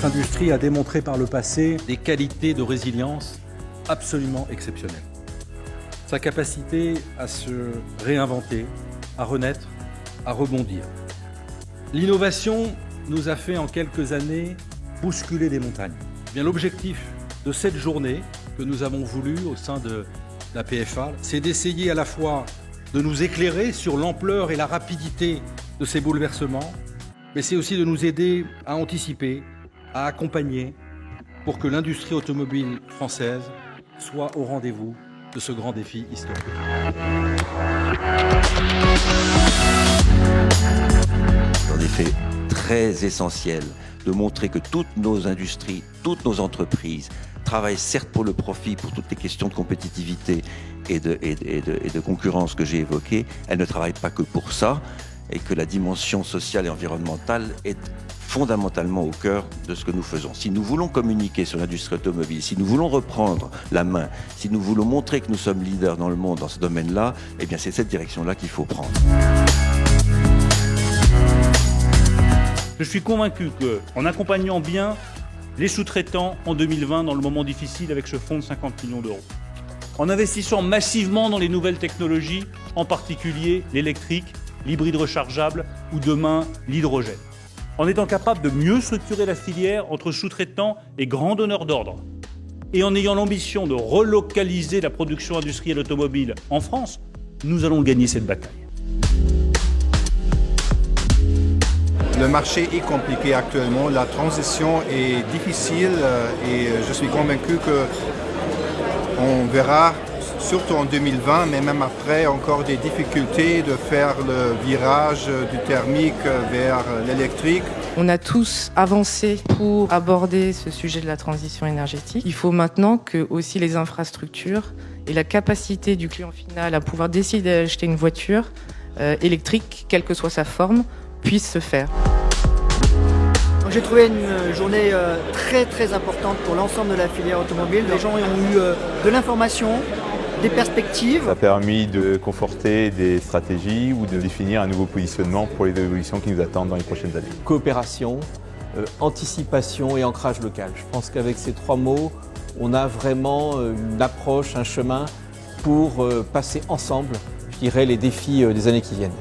Notre industrie a démontré par le passé des qualités de résilience absolument exceptionnelles. Sa capacité à se réinventer, à renaître, à rebondir. L'innovation nous a fait en quelques années bousculer des montagnes. Eh bien, l'objectif de cette journée que nous avons voulu au sein de la PFA, c'est d'essayer à la fois de nous éclairer sur l'ampleur et la rapidité de ces bouleversements, mais c'est aussi de nous aider à anticiper, à accompagner pour que l'industrie automobile française soit au rendez-vous de ce grand défi historique. En effet, très essentiel de montrer que toutes nos industries, toutes nos entreprises travaillent certes pour le profit, pour toutes les questions de compétitivité et de concurrence que j'ai évoquées, elles ne travaillent pas que pour ça, et que la dimension sociale et environnementale est fondamentalement au cœur de ce que nous faisons. Si nous voulons communiquer sur l'industrie automobile, si nous voulons reprendre la main, si nous voulons montrer que nous sommes leaders dans le monde dans ce domaine-là, eh bien c'est cette direction-là qu'il faut prendre. Je suis convaincu qu'en accompagnant bien les sous-traitants en 2020 dans le moment difficile avec ce fonds de 50 millions d'euros, en investissant massivement dans les nouvelles technologies, en particulier l'électrique, l'hybride rechargeable ou demain l'hydrogène, en étant capable de mieux structurer la filière entre sous-traitants et grands donneurs d'ordre, et en ayant l'ambition de relocaliser la production industrielle automobile en France, nous allons gagner cette bataille. Le marché est compliqué actuellement, la transition est difficile et je suis convaincu qu'on verra, surtout en 2020, mais même après, encore des difficultés de faire le virage du thermique vers l'électrique. On a tous avancé pour aborder ce sujet de la transition énergétique. Il faut maintenant que aussi les infrastructures et la capacité du client final à pouvoir décider d'acheter une voiture électrique, quelle que soit sa forme, puisse se faire. J'ai trouvé une journée très importante pour l'ensemble de la filière automobile. Les gens ont eu de l'information, des perspectives. Ça a permis de conforter des stratégies ou de définir un nouveau positionnement pour les évolutions qui nous attendent dans les prochaines années. Coopération, anticipation et ancrage local. Je pense qu'avec ces trois mots, on a vraiment une approche, un chemin pour passer ensemble, je dirais, les défis des années qui viennent.